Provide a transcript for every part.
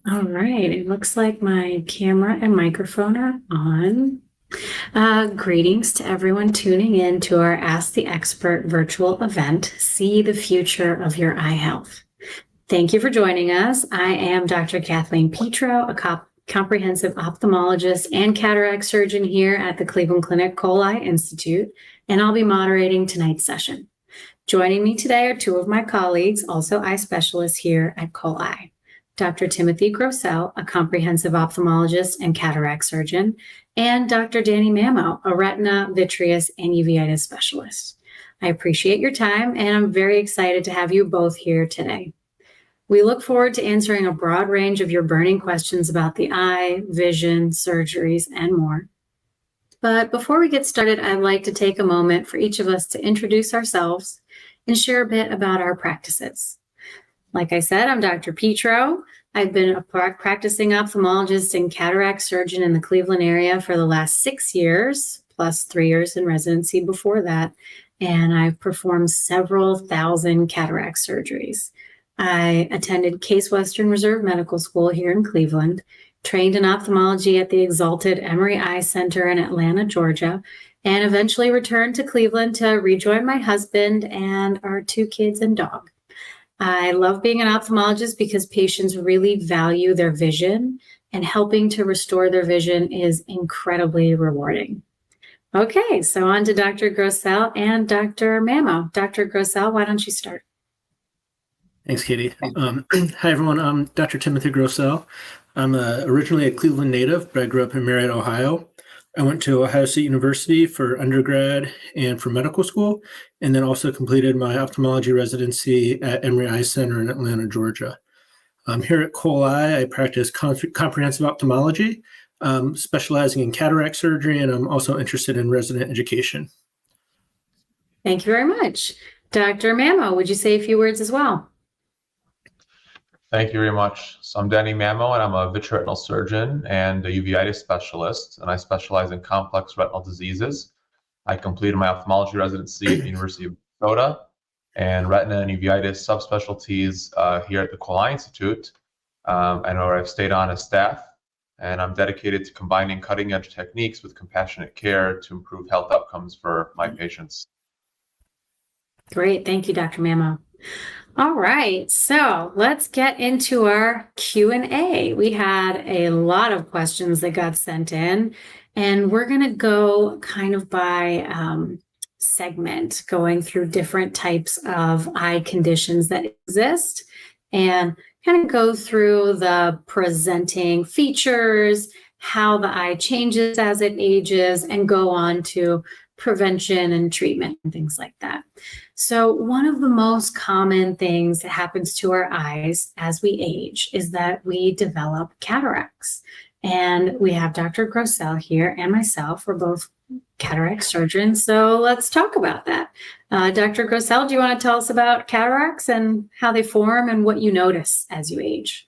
All right, it looks like my camera and microphone are on. Greetings to everyone tuning in to our Ask the Expert virtual event, See the Future of Your Eye Health. Thank you for joining us. I am Dr. Kathleen Petro, a comprehensive ophthalmologist and cataract surgeon here at the Cleveland Clinic Cole Eye Institute, and I'll be moderating tonight's session. Joining me today are two of my colleagues, also eye specialists here at Cole Eye. Dr. Timothy Grossell, a comprehensive ophthalmologist and cataract surgeon, and Dr. Danny Mamo, a retina, vitreous, and uveitis specialist. I appreciate your time, and I'm very excited to have you both here today. We look forward to answering a broad range of your burning questions about the eye, vision, surgeries, and more. But before we get started, I'd like to take a moment for each of us to introduce ourselves and share a bit about our practices. Like I said, I'm Dr. Petro. I've been a practicing ophthalmologist and cataract surgeon in the Cleveland area for the last 6 years, plus 3 years in residency before that, and I've performed several thousand cataract surgeries. I attended Case Western Reserve Medical School here in Cleveland, trained in ophthalmology at the Exalted Emory Eye Center in Atlanta, Georgia, and eventually returned to Cleveland to rejoin my husband and our 2 kids and dog. I love being an ophthalmologist because patients really value their vision, and helping to restore their vision is incredibly rewarding. Okay, so on to Dr. Grossell and Dr. Mamo. Dr. Grossell, why don't you start? Thanks, Katie. Hi, everyone. I'm Dr. Timothy Grossell. I'm originally a Cleveland native, but I grew up in Marietta, Ohio. I went to Ohio State University for undergrad and for medical school, and then also completed my ophthalmology residency at Emory Eye Center in Atlanta, Georgia. Here at Cole Eye, I practice comprehensive ophthalmology, specializing in cataract surgery, and I'm also interested in resident education. Thank you very much. Dr. Mamo, would you say a few words as well? Thank you very much. So I'm Danny Mamo, and I'm a vitreoretinal surgeon and a uveitis specialist, and I specialize in complex retinal diseases. I completed my ophthalmology residency at the University of Minnesota and retina and uveitis subspecialties here at the Cole Eye Institute. I know I've stayed on as staff, and I'm dedicated to combining cutting-edge techniques with compassionate care to improve health outcomes for my patients. Great. Thank you, Dr. Mamo. All right, so let's get into our Q&A. We had a lot of questions that got sent in, and we're going to go kind of by segment, going through different types of eye conditions that exist, and kind of go through the presenting features, how the eye changes as it ages, and go on to prevention and treatment and things like that. So one of the most common things that happens to our eyes as we age is that we develop cataracts. And we have Dr. Grossell here and myself. We're both cataract surgeons. So let's talk about that. Dr. Grossell, do you want to tell us about cataracts and how they form and what you notice as you age?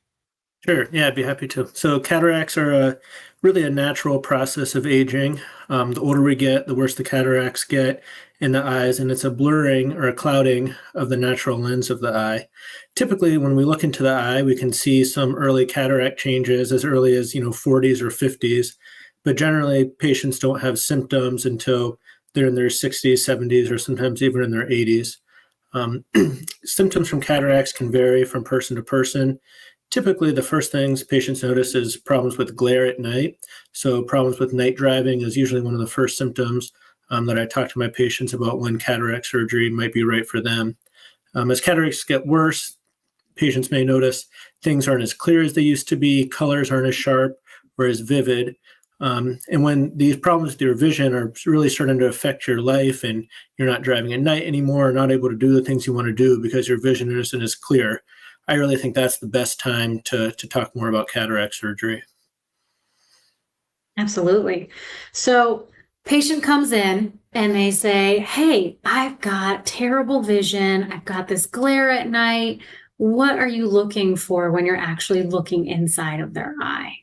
Sure. Yeah, I'd be happy to. So cataracts are really a natural process of aging. The older we get, the worse the cataracts get in the eyes, and it's a blurring or a clouding of the natural lens of the eye. Typically, when we look into the eye, we can see some early cataract changes as early as 40s or 50s, but generally patients don't have symptoms until they're in their 60s, 70s, or sometimes even in their 80s. Symptoms from cataracts can vary from person to person. Typically, the first things patients notice is problems with glare at night. So problems with night driving is usually one of the first symptoms that I talk to my patients about when cataract surgery might be right for them. As cataracts get worse, patients may notice things aren't as clear as they used to be, colors aren't as sharp or as vivid. And when these problems with your vision are really starting to affect your life and you're not driving at night anymore, or not able to do the things you want to do because your vision isn't as clear, I really think that's the best time to talk more about cataract surgery. Absolutely. So patient comes in and they say, hey, I've got terrible vision. I've got this glare at night. What are you looking for when you're actually looking inside of their eye?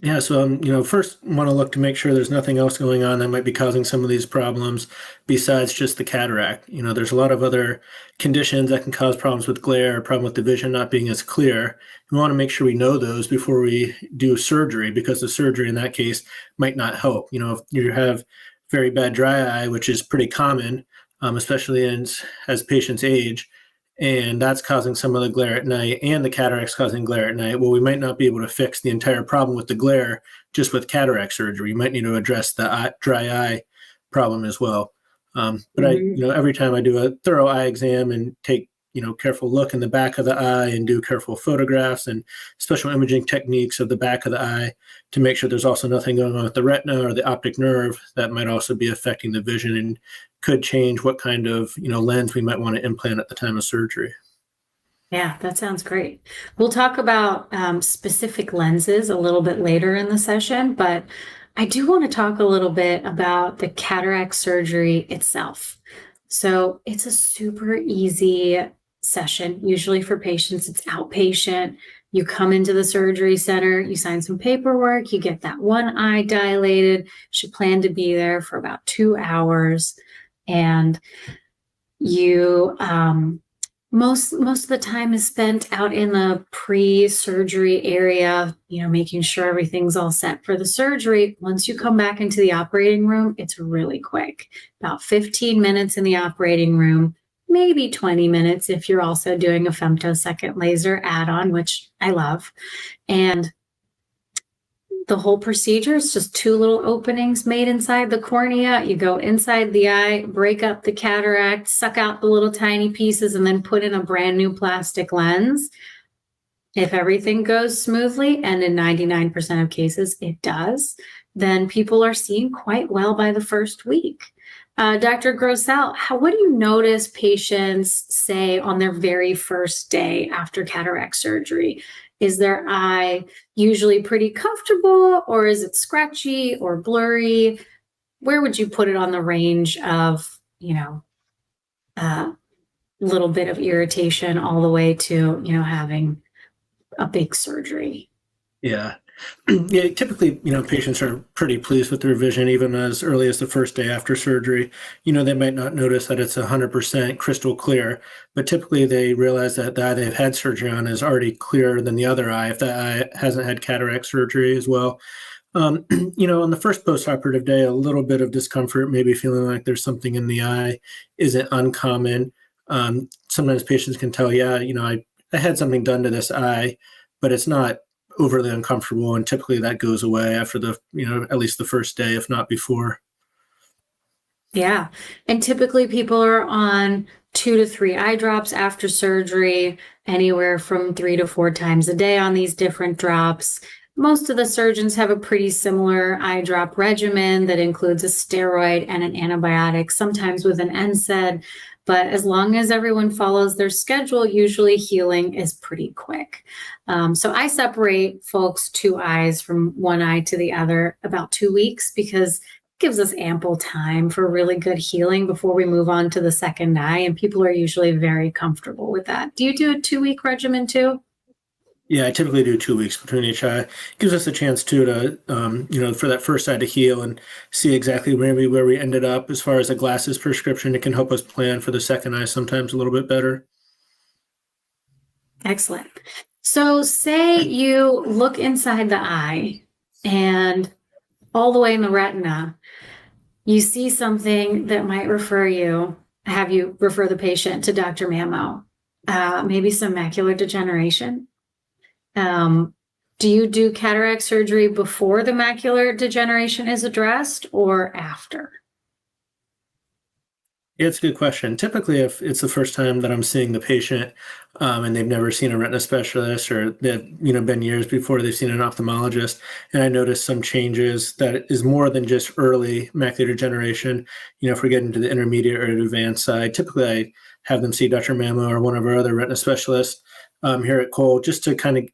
Yeah, so first want to look to make sure there's nothing else going on that might be causing some of these problems besides just the cataract. There's a lot of other conditions that can cause problems with glare, a problem with the vision not being as clear. We want to make sure we know those before we do surgery, because the surgery in that case might not help. If you have very bad dry eye, which is pretty common, especially as patients age, and that's causing some of the glare at night, and the cataracts causing glare at night, well, we might not be able to fix the entire problem with the glare just with cataract surgery. You might need to address the dry eye problem as well. But every time I do a thorough eye exam and take, careful look in the back of the eye and do careful photographs and special imaging techniques of the back of the eye to make sure there's also nothing going on with the retina or the optic nerve that might also be affecting the vision and could change what kind of, lens we might want to implant at the time of surgery. Yeah, that sounds great. We'll talk about specific lenses a little bit later in the session, but I do want to talk a little bit about the cataract surgery itself. So it's a super easy session. Usually for patients, it's outpatient. You come into the surgery center, you sign some paperwork, you get that one eye dilated. You should plan to be there for about 2 hours. And you most of the time is spent out in the pre-surgery area, making sure everything's all set for the surgery. Once you come back into the operating room, it's really quick. About 15 minutes in the operating room, maybe 20 minutes if you're also doing a femtosecond laser add-on, which I love. And the whole procedure is just 2 little openings made inside the cornea. You go inside the eye, break up the cataract, suck out the little tiny pieces, and then put in a brand new plastic lens. If everything goes smoothly, and in 99% of cases it does, then people are seeing quite well by the first week. Dr. Grossell, what do you notice patients say on their very first day after cataract surgery? Is their eye usually pretty comfortable, or is it scratchy or blurry? Where would you put it on the range of, a little bit of irritation all the way to, having a big surgery? Yeah. Yeah, typically, patients are pretty pleased with their vision even as early as the first day after surgery. They might not notice that it's 100% crystal clear, but typically they realize that the eye they've had surgery on is already clearer than the other eye if that eye hasn't had cataract surgery as well. On the first postoperative day, a little bit of discomfort, maybe feeling like there's something in the eye isn't uncommon. Sometimes patients can tell, I had something done to this eye, but it's not overly uncomfortable, and typically that goes away after at least the first day, if not before. Yeah. And typically people are on 2 to 3 eye drops after surgery, anywhere from 3 to 4 times a day on these different drops. Most of the surgeons have a pretty similar eye drop regimen that includes a steroid and an antibiotic, sometimes with an NSAID. But as long as everyone follows their schedule, usually healing is pretty quick. So I separate folks' 2 eyes from one eye to the other about 2 weeks, because it gives us ample time for really good healing before we move on to the second eye. And people are usually very comfortable with that. Do you do a 2-week regimen too? Yeah, I typically do 2 weeks between each eye. Gives us a chance too to, for that first eye to heal and see exactly maybe where we ended up as far as a glasses prescription. It can help us plan for the second eye sometimes a little bit better. Excellent. So say you look inside the eye and all the way in the retina, you see something that might have you refer the patient to Dr. Mammo, maybe some macular degeneration. Do you do cataract surgery before the macular degeneration is addressed or after? Yeah, it's a good question. Typically, if it's the first time that I'm seeing the patient and they've never seen a retina specialist, or they've been years before they've seen an ophthalmologist, and I notice some changes that is more than just early macular degeneration, if we're getting to the intermediate or advanced side, typically I have them see Dr. Mammo or one of our other retina specialists here at Cole, just to kind of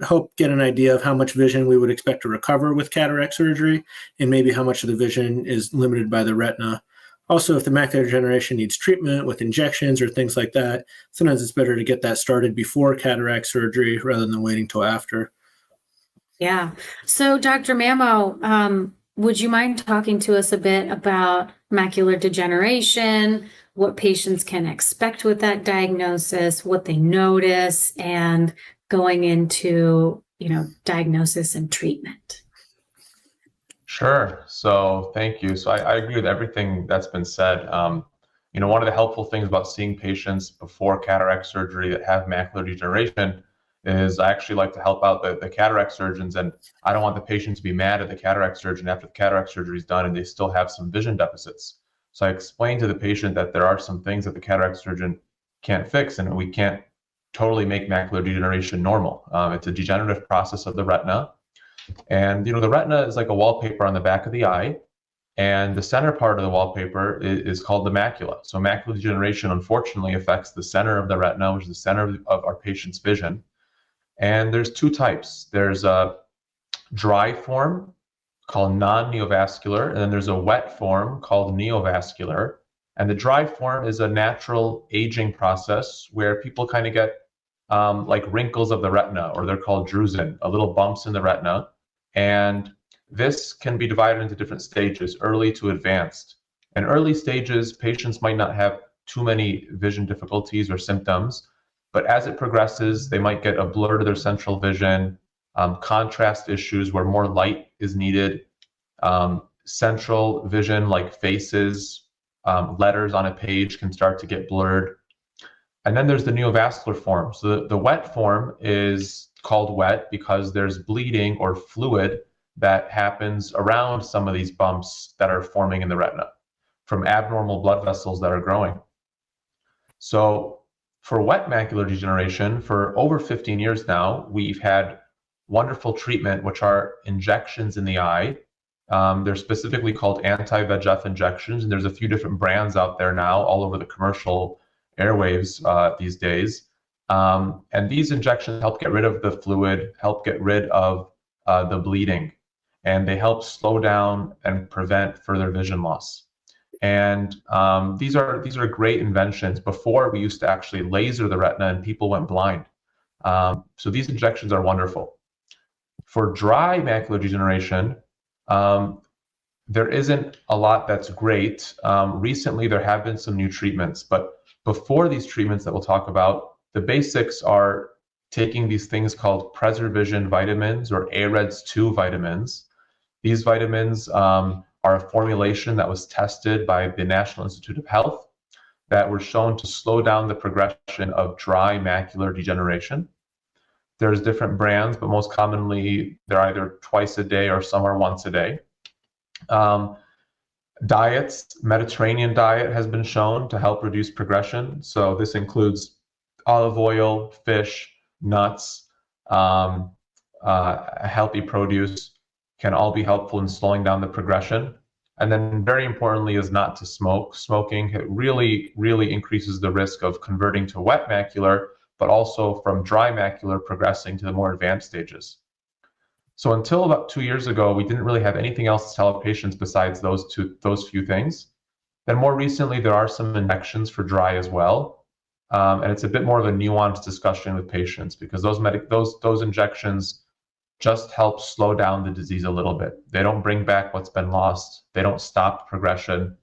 help get an idea of how much vision we would expect to recover with cataract surgery, and maybe how much of the vision is limited by the retina. Also, if the macular degeneration needs treatment with injections or things like that, sometimes it's better to get that started before cataract surgery rather than waiting till after. Yeah. So, Dr. Mamo, would you mind talking to us a bit about macular degeneration, what patients can expect with that diagnosis, what they notice, and going into, diagnosis and treatment? Sure. So thank you. So I agree with everything that's been said. One of the helpful things about seeing patients before cataract surgery that have macular degeneration is I actually like to help out the cataract surgeons, and I don't want the patient to be mad at the cataract surgeon after the cataract surgery is done and they still have some vision deficits. So I explain to the patient that there are some things that the cataract surgeon can't fix, and we can't totally make macular degeneration normal. It's a degenerative process of the retina. And the retina is like a wallpaper on the back of the eye, and the center part of the wallpaper is called the macula. So macular degeneration, unfortunately, affects the center of the retina, which is the center of our patient's vision. And there's two types. There's a dry form called non-neovascular, and then there's a wet form called neovascular. And the dry form is a natural aging process where people kind of get like wrinkles of the retina, or they're called drusen, little bumps in the retina. And this can be divided into different stages, early to advanced. In early stages, patients might not have too many vision difficulties or symptoms, but as it progresses, they might get a blur to their central vision, contrast issues where more light is needed, central vision like faces, letters on a page can start to get blurred. And then there's the neovascular form. So the wet form is called wet because there's bleeding or fluid that happens around some of these bumps that are forming in the retina from abnormal blood vessels that are growing. So for wet macular degeneration, for over 15 years now, we've had wonderful treatment, which are injections in the eye. They're specifically called anti-VEGF injections, and there's a few different brands out there now all over the commercial airwaves these days. And these injections help get rid of the fluid, help get rid of the bleeding, and they help slow down and prevent further vision loss. And these are great inventions. Before, we used to actually laser the retina and people went blind. So these injections are wonderful. For dry macular degeneration, there isn't a lot that's great. Recently, there have been some new treatments, but before these treatments that we'll talk about, the basics are taking these things called PreserVision vitamins or AREDS2 vitamins. These vitamins are a formulation that was tested by the National Institute of Health that were shown to slow down the progression of dry macular degeneration. There's different brands, but most commonly they're either twice a day or some are once a day. Diets, Mediterranean diet has been shown to help reduce progression. So this includes olive oil, fish, nuts, healthy produce can all be helpful in slowing down the progression. And then very importantly is not to smoke. Smoking really, really increases the risk of converting to wet macular, but also from dry macular progressing to the more advanced stages. So until about 2 years ago, we didn't really have anything else to tell our patients besides those few things. Then more recently, there are some injections for dry as well. And it's a bit more of a nuanced discussion with patients because those injections just help slow down the disease a little bit. They don't bring back what's been lost. They don't stop progression,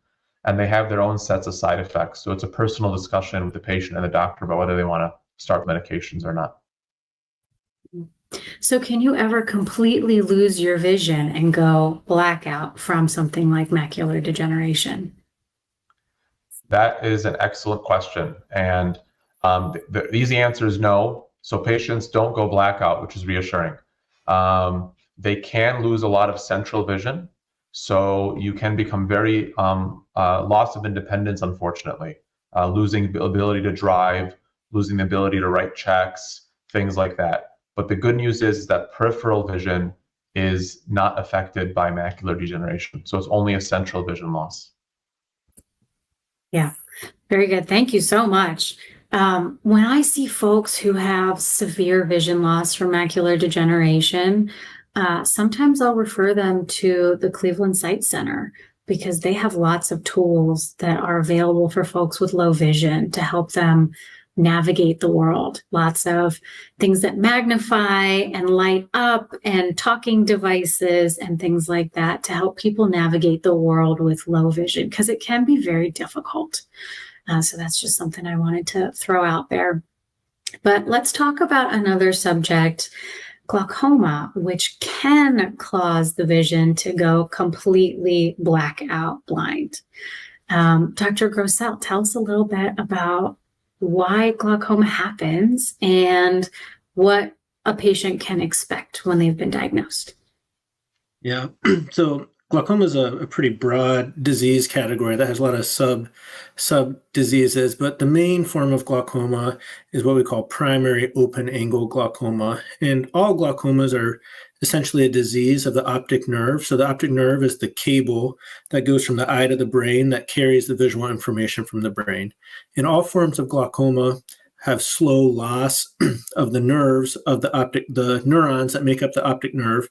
and they have their own sets of side effects. So it's a personal discussion with the patient and the doctor about whether they want to start medications or not. So can you ever completely lose your vision and go blackout from something like macular degeneration? That is an excellent question. And the easy answer is no. So patients don't go blackout, which is reassuring. They can lose a lot of central vision. So you can become very loss of independence, unfortunately, losing the ability to drive, losing the ability to write checks, things like that. But the good news is that peripheral vision is not affected by macular degeneration. So it's only a central vision loss. Yeah, very good. Thank you so much. When I see folks who have severe vision loss from macular degeneration, sometimes I'll refer them to the Cleveland Sight Center because they have lots of tools that are available for folks with low vision to help them navigate the world. Lots of things that magnify and light up and talking devices and things like that to help people navigate the world with low vision, because it can be very difficult. So that's just something I wanted to throw out there. But let's talk about another subject, glaucoma, which can cause the vision to go completely blackout blind. Dr. Grossell, tell us a little bit about why glaucoma happens and what a patient can expect when they've been diagnosed. Yeah, so glaucoma is a pretty broad disease category that has a lot of sub diseases, but the main form of glaucoma is what we call primary open angle glaucoma. And all glaucomas are essentially a disease of the optic nerve. So the optic nerve is the cable that goes from the eye to the brain that carries the visual information from the brain. And all forms of glaucoma have slow loss of the nerves of the neurons that make up the optic nerve,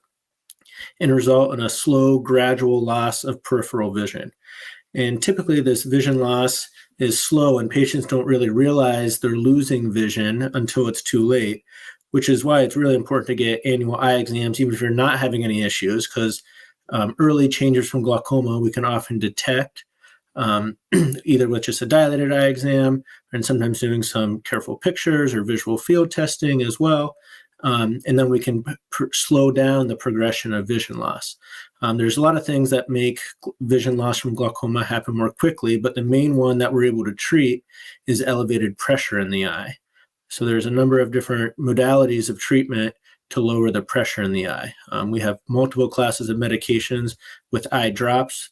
and result in a slow, gradual loss of peripheral vision. And typically this vision loss is slow, and patients don't really realize they're losing vision until it's too late, which is why it's really important to get annual eye exams, even if you're not having any issues, because early changes from glaucoma we can often detect either with just a dilated eye exam and sometimes doing some careful pictures or visual field testing as well. And then we can slow down the progression of vision loss. There's a lot of things that make vision loss from glaucoma happen more quickly, but the main one that we're able to treat is elevated pressure in the eye. So there's a number of different modalities of treatment to lower the pressure in the eye. We have multiple classes of medications with eye drops.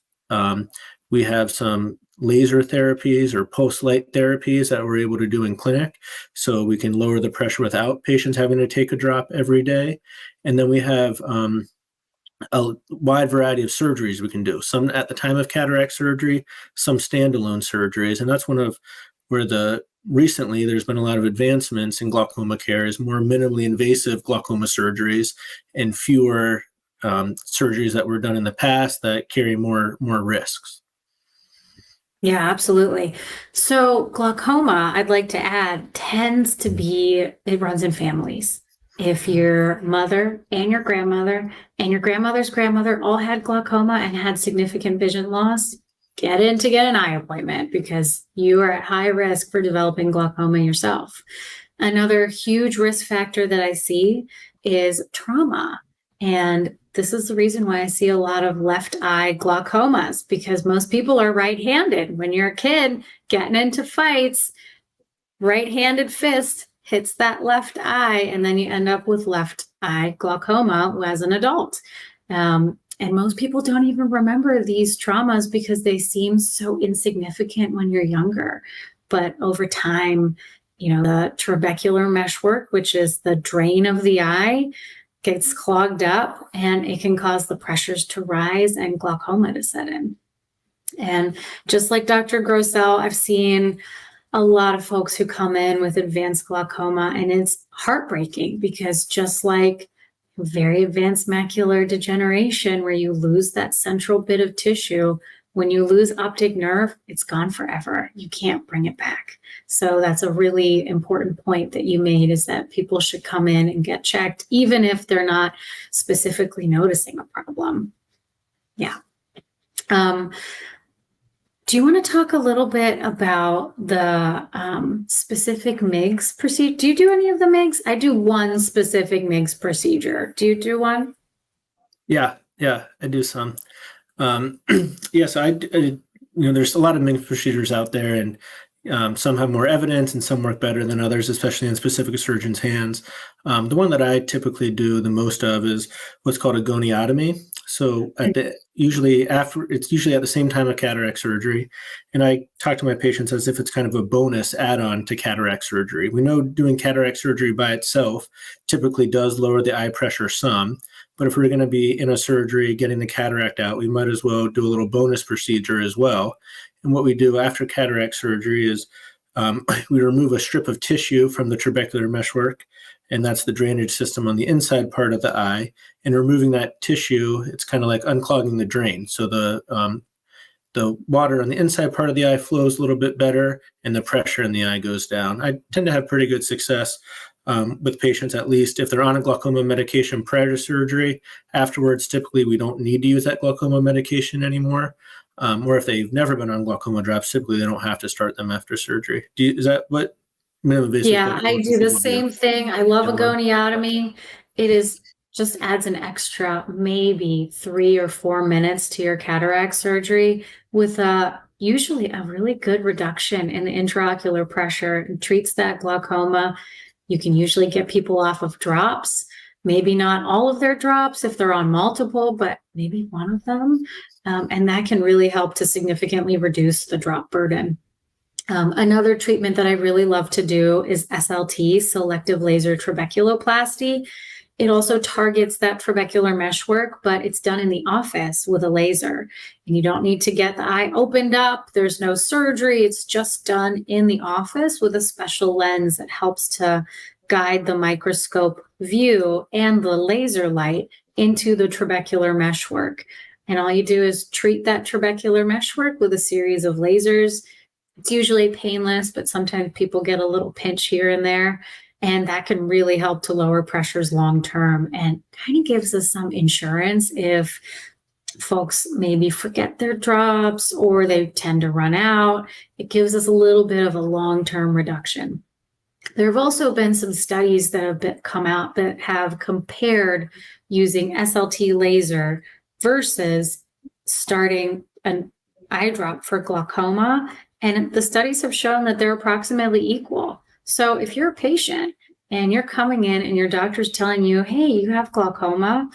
We have some laser therapies or pulse light therapies that we're able to do in clinic, so we can lower the pressure without patients having to take a drop every day. And then we have a wide variety of surgeries we can do, some at the time of cataract surgery, some standalone surgeries. And that's one of where recently there's been a lot of advancements in glaucoma care, is more minimally invasive glaucoma surgeries and fewer surgeries that were done in the past that carry more risks. Yeah, absolutely. So glaucoma, I'd like to add, tends to be, it runs in families. If your mother and your grandmother's grandmother all had glaucoma and had significant vision loss, get in to get an eye appointment, because you are at high risk for developing glaucoma yourself. Another huge risk factor that I see is trauma. And this is the reason why I see a lot of left eye glaucomas, because most people are right-handed. When you're a kid getting into fights, right-handed fist hits that left eye, and then you end up with left eye glaucoma as an adult. And most people don't even remember these traumas because they seem so insignificant when you're younger. But over time, the trabecular meshwork, which is the drain of the eye, gets clogged up, and it can cause the pressures to rise and glaucoma to set in. And just like Dr. Grossell, I've seen a lot of folks who come in with advanced glaucoma, and it's heartbreaking, because just like very advanced macular degeneration, where you lose that central bit of tissue, when you lose optic nerve, it's gone forever. You can't bring it back. So that's a really important point that you made, is that people should come in and get checked, even if they're not specifically noticing a problem. Yeah. Do you want to talk a little bit about the specific MIGS procedure? Do you do any of the MIGS? I do one specific MIGS procedure. Do you do one? Yeah, I do some. Yes, there's a lot of MIGS procedures out there, and some have more evidence and some work better than others, especially in specific surgeons' hands. The one that I typically do the most of is what's called a goniotomy. So usually at the same time of cataract surgery, and I talk to my patients as if it's kind of a bonus add-on to cataract surgery. We know doing cataract surgery by itself typically does lower the eye pressure some, but if we're going to be in a surgery getting the cataract out, we might as well do a little bonus procedure as well. And what we do after cataract surgery is we remove a strip of tissue from the trabecular meshwork, and that's the drainage system on the inside part of the eye. And removing that tissue, it's kind of like unclogging the drain. So the water on the inside part of the eye flows a little bit better and the pressure in the eye goes down. I tend to have pretty good success with patients, at least if they're on a glaucoma medication prior to surgery. Afterwards, typically we don't need to use that glaucoma medication anymore. Or if they've never been on glaucoma drops, typically they don't have to start them after surgery. Is that what minimum invasive? Yeah, I do the same thing. I love a Yeah. goniotomy. It is just adds an extra maybe 3 or 4 minutes to your cataract surgery with usually a really good reduction in the intraocular pressure and treats that glaucoma. You can usually get people off of drops, maybe not all of their drops if they're on multiple, but maybe one of them. And that can really help to significantly reduce the drop burden. Another treatment that I really love to do is SLT, selective laser trabeculoplasty. It also targets that trabecular meshwork, but it's done in the office with a laser. And you don't need to get the eye opened up. There's no surgery. It's just done in the office with a special lens that helps to guide the microscope view and the laser light into the trabecular meshwork. And all you do is treat that trabecular meshwork with a series of lasers. It's usually painless, but sometimes people get a little pinch here and there. And that can really help to lower pressures long term and kind of gives us some insurance if folks maybe forget their drops or they tend to run out. It gives us a little bit of a long-term reduction. There have also been some studies that have come out that have compared using SLT laser versus starting an eye drop for glaucoma. And the studies have shown that they're approximately equal. So if you're a patient and you're coming in and your doctor's telling you, hey, you have glaucoma,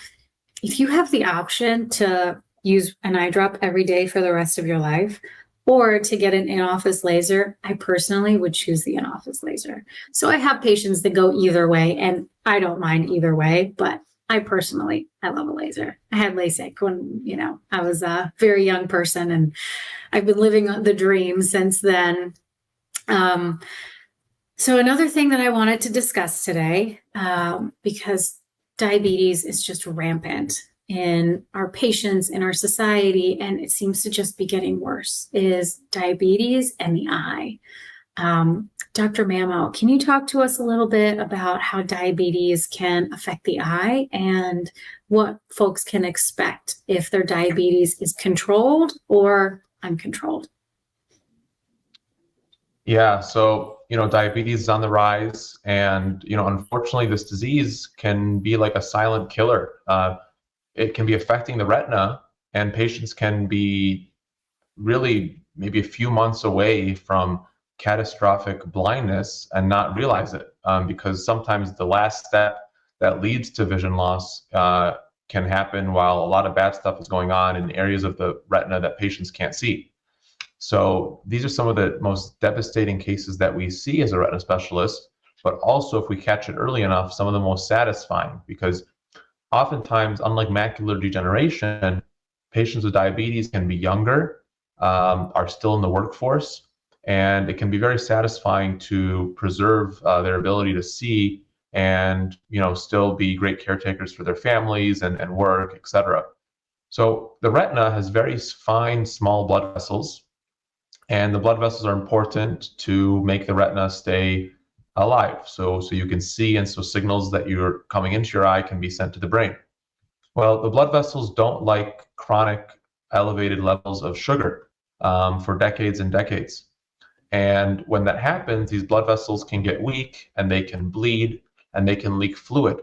if you have the option to use an eye drop every day for the rest of your life or to get an in-office laser, I personally would choose the in-office laser. So I have patients that go either way, and I don't mind either way, but I love a laser. I had LASIK when, I was a very young person, and I've been living the dream since then. So another thing that I wanted to discuss today, because diabetes is just rampant in our patients, in our society, and it seems to just be getting worse, is diabetes and the eye. Dr. Mamo, can you talk to us a little bit about how diabetes can affect the eye and what folks can expect if their diabetes is controlled or uncontrolled? Yeah, so, diabetes is on the rise, and, unfortunately, this disease can be like a silent killer. It can be affecting the retina, and patients can be really maybe a few months away from catastrophic blindness and not realize it, because sometimes the last step that leads to vision loss can happen while a lot of bad stuff is going on in areas of the retina that patients can't see. So these are some of the most devastating cases that we see as a retina specialist, but also if we catch it early enough, some of the most satisfying, because oftentimes, unlike macular degeneration, patients with diabetes can be younger, are still in the workforce, and it can be very satisfying to preserve their ability to see and still be great caretakers for their families and work, etc. So the retina has very fine, small blood vessels, and the blood vessels are important to make the retina stay alive. So you can see, and so signals that you're coming into your eye can be sent to the brain. Well, the blood vessels don't like chronic elevated levels of sugar for decades and decades. And when that happens, these blood vessels can get weak and they can bleed and they can leak fluid.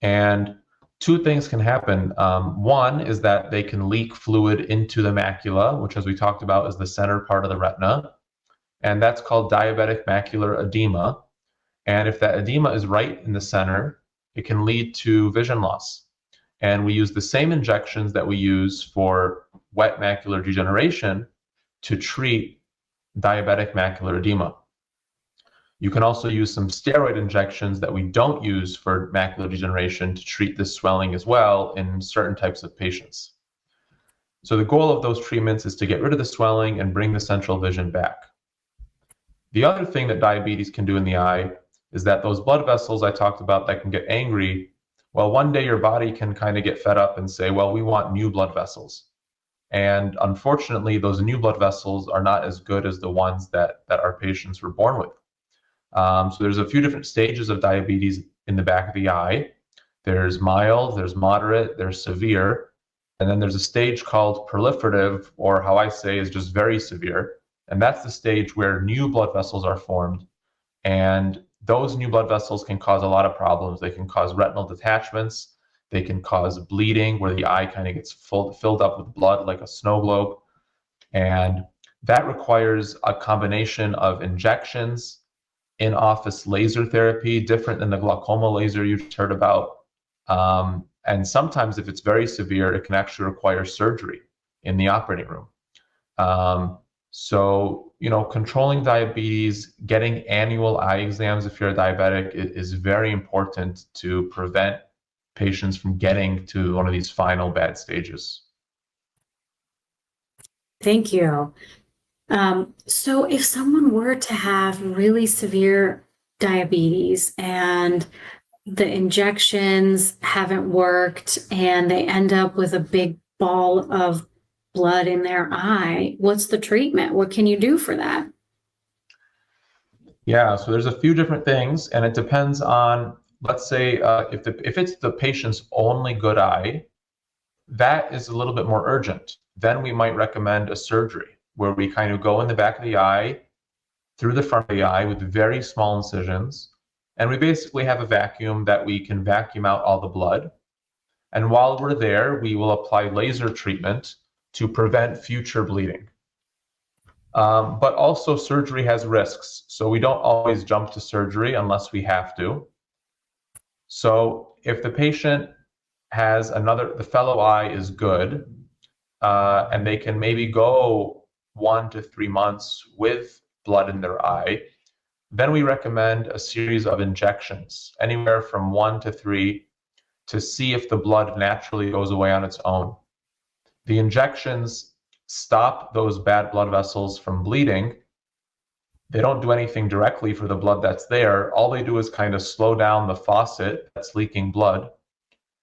And two things can happen. One is that they can leak fluid into the macula, which, as we talked about, is the center part of the retina. And that's called diabetic macular edema. And if that edema is right in the center, it can lead to vision loss. And we use the same injections that we use for wet macular degeneration to treat diabetic macular edema. You can also use some steroid injections that we don't use for macular degeneration to treat this swelling as well in certain types of patients. So the goal of those treatments is to get rid of the swelling and bring the central vision back. The other thing that diabetes can do in the eye is that those blood vessels I talked about that can get angry, well, one day your body can kind of get fed up and say, well, we want new blood vessels. And unfortunately, those new blood vessels are not as good as the ones that our patients were born with. So there's a few different stages of diabetes in the back of the eye. There's mild, there's moderate, there's severe, and then there's a stage called proliferative, or how I say is just very severe. And that's the stage where new blood vessels are formed. And those new blood vessels can cause a lot of problems. They can cause retinal detachments. They can cause bleeding where the eye kind of gets filled up with blood like a snow globe. And that requires a combination of injections, in-office laser therapy, different than the glaucoma laser you've heard about. And sometimes if it's very severe, it can actually require surgery in the operating room. So, controlling diabetes, getting annual eye exams if you're a diabetic is very important to prevent patients from getting to one of these final bad stages. Thank you. So if someone were to have really severe diabetes and the injections haven't worked and they end up with a big ball of blood in their eye, what's the treatment? What can you do for that? Yeah, so there's a few different things, and it depends on, let's say, if it's the patient's only good eye, that is a little bit more urgent. Then we might recommend a surgery where we kind of go in the back of the eye, through the front of the eye with very small incisions, and we basically have a vacuum that we can vacuum out all the blood. And while we're there, we will apply laser treatment to prevent future bleeding. But also surgery has risks, so we don't always jump to surgery unless we have to. So if the patient has the fellow eye is good, and they can maybe go 1 to 3 months with blood in their eye, then we recommend a series of injections, anywhere from 1 to 3, to see if the blood naturally goes away on its own. The injections stop those bad blood vessels from bleeding. They don't do anything directly for the blood that's there. All they do is kind of slow down the faucet that's leaking blood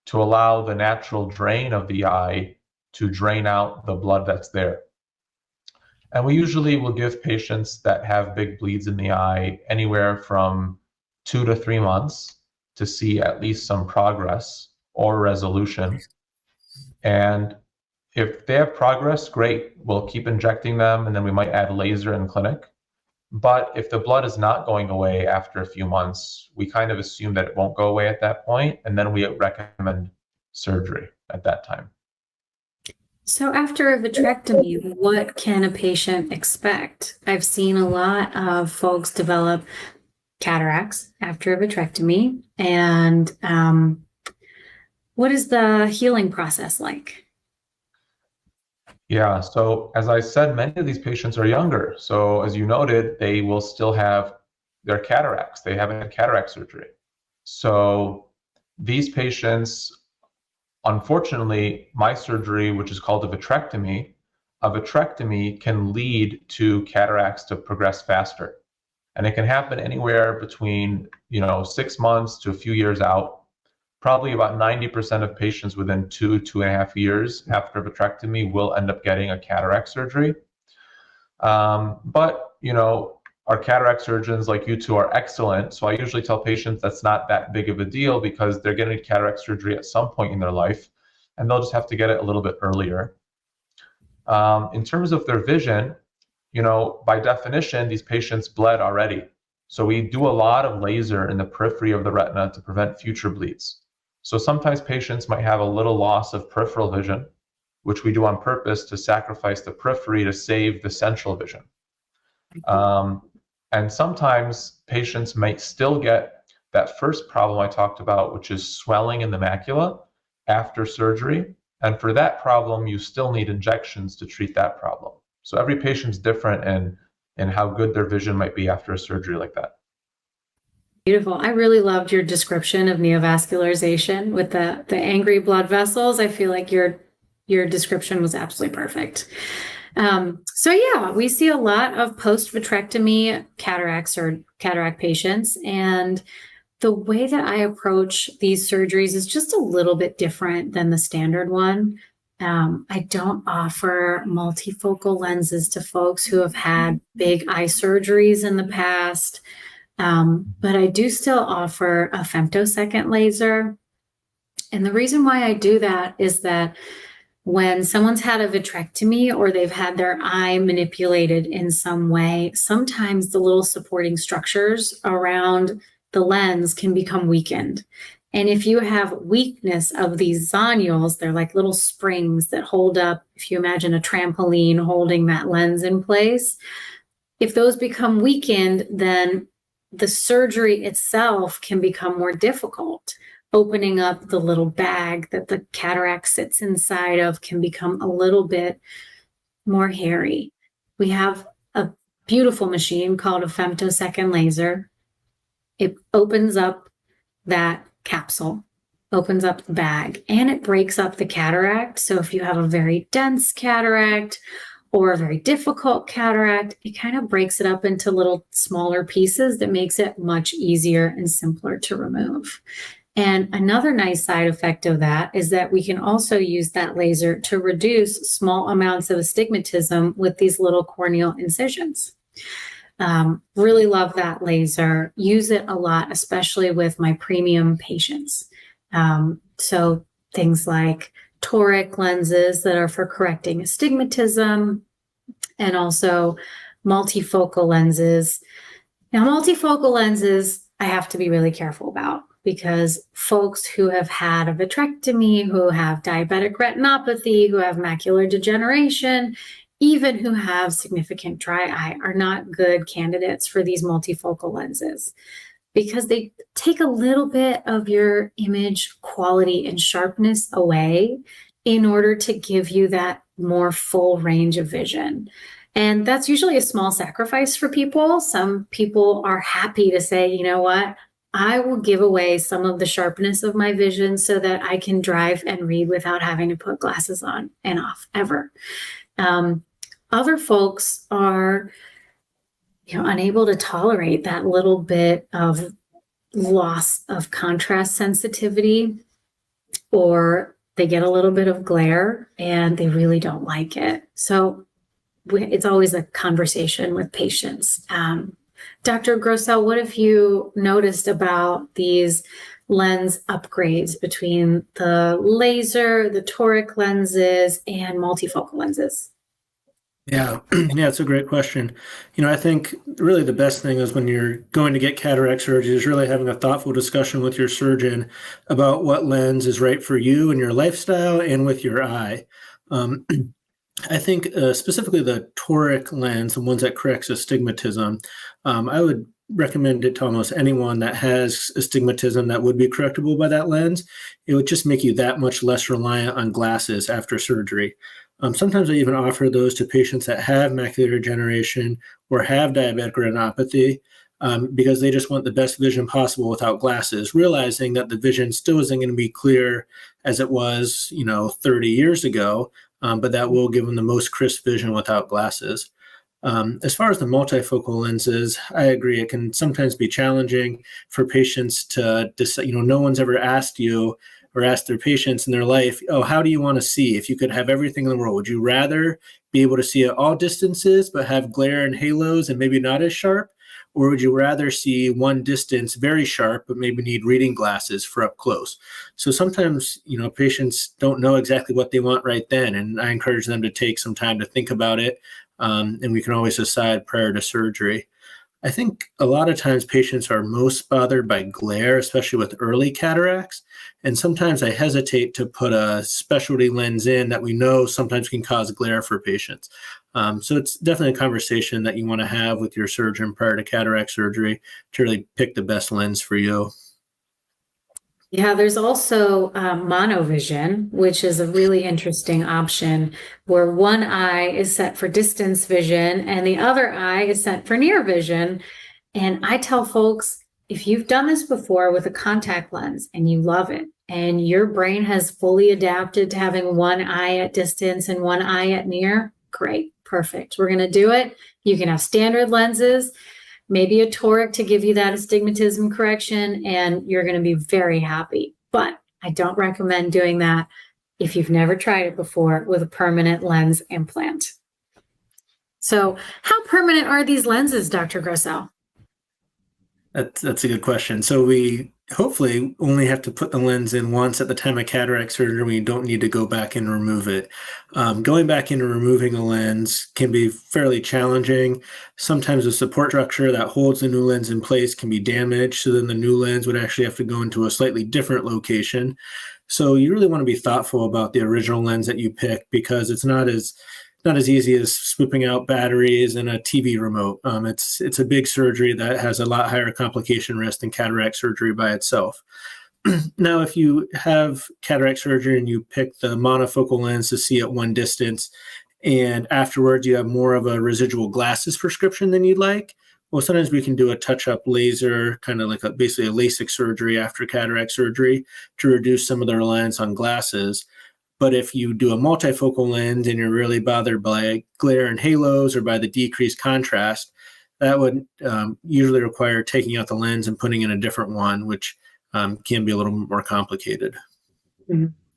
to allow the natural drain of the eye to drain out the blood that's there. And we usually will give patients that have big bleeds in the eye anywhere from 2 to 3 months to see at least some progress or resolution. And if they have progress, great, we'll keep injecting them, and then we might add laser in clinic. But if the blood is not going away after a few months, we kind of assume that it won't go away at that point, and then we recommend surgery at that time. So after a vitrectomy, what can a patient expect? I've seen a lot of folks develop cataracts after a vitrectomy. And what is the healing process like? Yeah, so as I said, many of these patients are younger. So as you noted, they will still have their cataracts. They haven't had cataract surgery. So these patients, unfortunately, my surgery, which is called a vitrectomy can lead to cataracts to progress faster. And it can happen anywhere between 6 months to a few years out. Probably about 90% of patients within 2.5 years after vitrectomy will end up getting a cataract surgery. But our cataract surgeons like you two are excellent. So I usually tell patients that's not that big of a deal because they're getting cataract surgery at some point in their life, and they'll just have to get it a little bit earlier. In terms of their vision, by definition, these patients bled already. So we do a lot of laser in the periphery of the retina to prevent future bleeds. So sometimes patients might have a little loss of peripheral vision, which we do on purpose to sacrifice the periphery to save the central vision. And sometimes patients might still get that first problem I talked about, which is swelling in the macula after surgery. And for that problem, you still need injections to treat that problem. So every patient's different in how good their vision might be after a surgery like that. Beautiful. I really loved your description of neovascularization with the angry blood vessels. I feel like your description was absolutely perfect. So yeah, we see a lot of post-vitrectomy cataracts or cataract patients, and the way that I approach these surgeries is just a little bit different than the standard one. I don't offer multifocal lenses to folks who have had big eye surgeries in the past, but I do still offer a femtosecond laser. And the reason why I do that is that when someone's had a vitrectomy or they've had their eye manipulated in some way, sometimes the little supporting structures around the lens can become weakened. And if you have weakness of these zonules, they're like little springs that hold up, if you imagine a trampoline holding that lens in place, if those become weakened, then the surgery itself can become more difficult. Opening up the little bag that the cataract sits inside of can become a little bit more hairy. We have a beautiful machine called a femtosecond laser. It opens up that capsule, opens up the bag, and it breaks up the cataract. So if you have a very dense cataract or a very difficult cataract, it kind of breaks it up into little smaller pieces that makes it much easier and simpler to remove. And another nice side effect of that is that we can also use that laser to reduce small amounts of astigmatism with these little corneal incisions. Really love that laser. Use it a lot, especially with my premium patients. So things like toric lenses that are for correcting astigmatism, and also multifocal lenses. Now, multifocal lenses, I have to be really careful about, because folks who have had a vitrectomy, who have diabetic retinopathy, who have macular degeneration, even who have significant dry eye, are not good candidates for these multifocal lenses, because they take a little bit of your image quality and sharpness away in order to give you that more full range of vision. And that's usually a small sacrifice for people. Some people are happy to say, you know what, I will give away some of the sharpness of my vision so that I can drive and read without having to put glasses on and off ever. Other folks are, unable to tolerate that little bit of loss of contrast sensitivity, or they get a little bit of glare and they really don't like it. So it's always a conversation with patients. Dr. Grossell, what have you noticed about these lens upgrades between the laser, the toric lenses, and multifocal lenses? Yeah, it's a great question. I think really the best thing is when you're going to get cataract surgery is really having a thoughtful discussion with your surgeon about what lens is right for you and your lifestyle and with your eye. I think specifically the toric lens, the ones that corrects astigmatism, I would recommend it to almost anyone that has astigmatism that would be correctable by that lens. It would just make you that much less reliant on glasses after surgery. Sometimes I even offer those to patients that have macular degeneration or have diabetic retinopathy, because they just want the best vision possible without glasses, realizing that the vision still isn't going to be clear as it was, 30 years ago, but that will give them the most crisp vision without glasses. As far as the multifocal lenses, I agree. It can sometimes be challenging for patients to decide. No one's ever asked you or asked their patients in their life, oh, how do you want to see? If you could have everything in the world, would you rather be able to see at all distances but have glare and halos and maybe not as sharp? Or would you rather see one distance very sharp but maybe need reading glasses for up close? So sometimes, patients don't know exactly what they want right then, and I encourage them to take some time to think about it, and we can always decide prior to surgery. I think a lot of times patients are most bothered by glare, especially with early cataracts. And sometimes I hesitate to put a specialty lens in that we know sometimes can cause glare for patients. So it's definitely a conversation that you want to have with your surgeon prior to cataract surgery to really pick the best lens for you. Yeah, there's also monovision, which is a really interesting option where one eye is set for distance vision and the other eye is set for near vision. And I tell folks, if you've done this before with a contact lens and you love it, and your brain has fully adapted to having one eye at distance and one eye at near, great, perfect. We're going to do it. You can have standard lenses, maybe a toric to give you that astigmatism correction, and you're going to be very happy. But I don't recommend doing that if you've never tried it before, with a permanent lens implant. So how permanent are these lenses, Dr. Grossell? That's a good question. So we hopefully only have to put the lens in once at the time of cataract surgery. We don't need to go back and remove it. Going back and removing a lens can be fairly challenging. Sometimes the support structure that holds the new lens in place can be damaged. So then the new lens would actually have to go into a slightly different location. So you really want to be thoughtful about the original lens that you pick, because it's not as easy as swooping out batteries and a TV remote. It's a big surgery that has a lot higher complication risk than cataract surgery by itself. Now, if you have cataract surgery and you pick the monofocal lens to see at one distance, and afterwards you have more of a residual glasses prescription than you'd like, well, sometimes we can do a touch-up laser, kind of like basically a LASIK surgery after cataract surgery, to reduce some of the reliance on glasses. But if you do a multifocal lens and you're really bothered by glare and halos or by the decreased contrast, that would usually require taking out the lens and putting in a different one, which can be a little more complicated.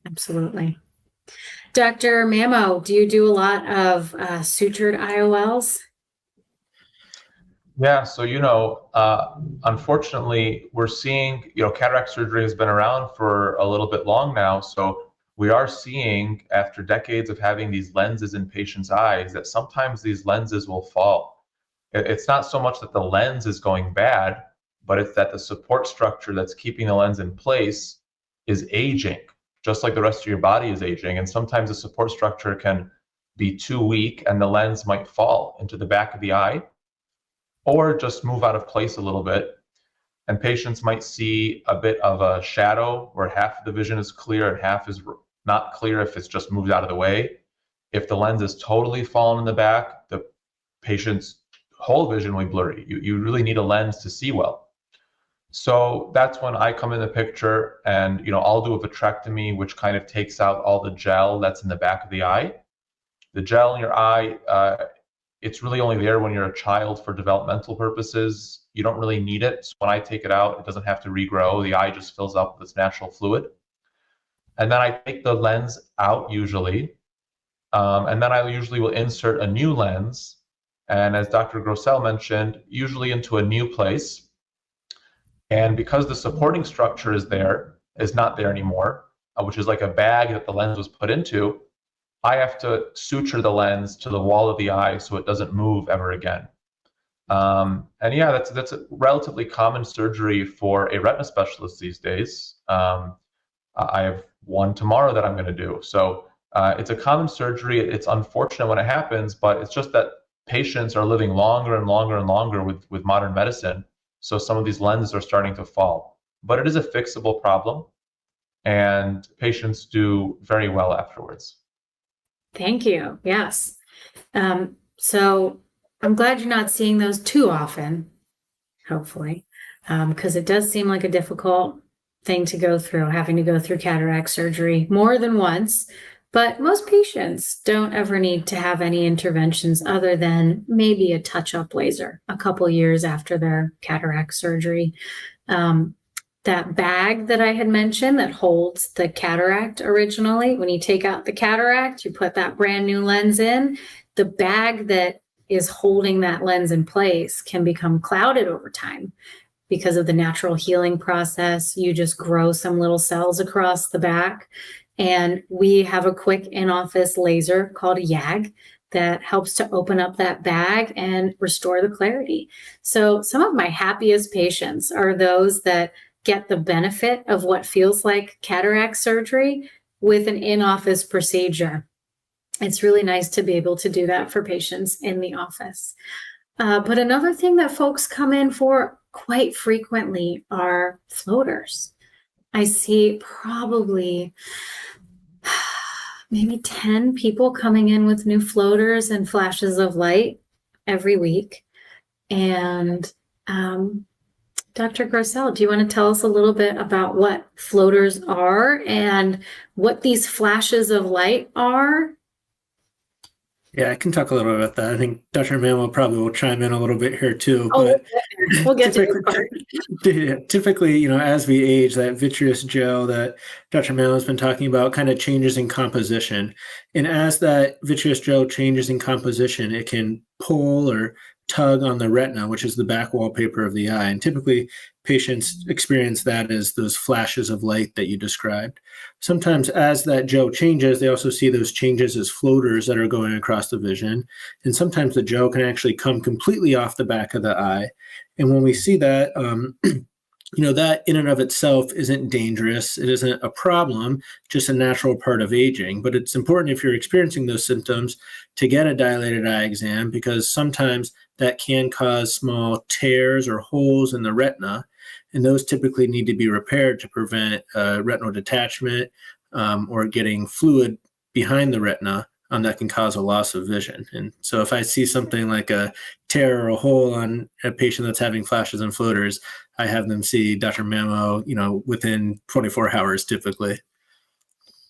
Absolutely. Dr. Mamo, do you do a lot of sutured IOLs? Yeah, so unfortunately, we're seeing cataract surgery has been around for a little bit long now, so we are seeing, after decades of having these lenses in patients' eyes, that sometimes these lenses will fall. It's not so much that the lens is going bad, but it's that the support structure that's keeping the lens in place is aging, just like the rest of your body is aging. And sometimes the support structure can be too weak and the lens might fall into the back of the eye or just move out of place a little bit. And patients might see a bit of a shadow where half of the vision is clear and half is not clear if it's just moved out of the way. If the lens is totally fallen in the back, the patient's whole vision will be blurry. You really need a lens to see well. So that's when I come in the picture, and I'll do a vitrectomy, which kind of takes out all the gel that's in the back of the eye. The gel in your eye, it's really only there when you're a child for developmental purposes. You don't really need it. So when I take it out, it doesn't have to regrow. The eye just fills up with its natural fluid. And then I take the lens out usually. And then I usually will insert a new lens. And as Dr. Grossell mentioned, usually into a new place. And because the supporting structure is not there anymore, which is like a bag that the lens was put into, I have to suture the lens to the wall of the eye so it doesn't move ever again. And yeah, that's a relatively common surgery for a retina specialist these days. I have one tomorrow that I'm going to do. So it's a common surgery. It's unfortunate when it happens, but it's just that patients are living longer and longer and longer with modern medicine. So some of these lenses are starting to fall. But it is a fixable problem, and patients do very well afterwards. Thank you. Yes. So I'm glad you're not seeing those too often, hopefully, because it does seem like a difficult thing to go through, having to go through cataract surgery more than once. But most patients don't ever need to have any interventions other than maybe a touch-up laser a couple years after their cataract surgery. That bag that I had mentioned that holds the cataract originally, when you take out the cataract, you put that brand new lens in, the bag that is holding that lens in place can become clouded over time because of the natural healing process. You just grow some little cells across the back. And we have a quick in-office laser called a YAG that helps to open up that bag and restore the clarity. So some of my happiest patients are those that get the benefit of what feels like cataract surgery with an in-office procedure. It's really nice to be able to do that for patients in the office. But another thing that folks come in for quite frequently are floaters. I see probably maybe 10 people coming in with new floaters and flashes of light every week. And Dr. Grossell, do you want to tell us a little bit about what floaters are and what these flashes of light are? Yeah, I can talk a little bit about that. I think Dr. Mamo probably will chime in a little bit here too. Oh, But we'll get to typically, this part. typically, as we age, that vitreous gel that Dr. Mamo has been talking about kind of changes in composition. And as that vitreous gel changes in composition, it can pull or tug on the retina, which is the back wallpaper of the eye. And typically, patients experience that as those flashes of light that you described. Sometimes, as that gel changes, they also see those changes as floaters that are going across the vision. And sometimes the gel can actually come completely off the back of the eye. And when we see that, that in and of itself isn't dangerous. It isn't a problem, just a natural part of aging. But it's important if you're experiencing those symptoms to get a dilated eye exam, because sometimes that can cause small tears or holes in the retina. And those typically need to be repaired to prevent retinal detachment or getting fluid behind the retina that can cause a loss of vision. And so if I see something like a tear or a hole on a patient that's having flashes and floaters, I have them see Dr. Mamo, within 24 hours typically.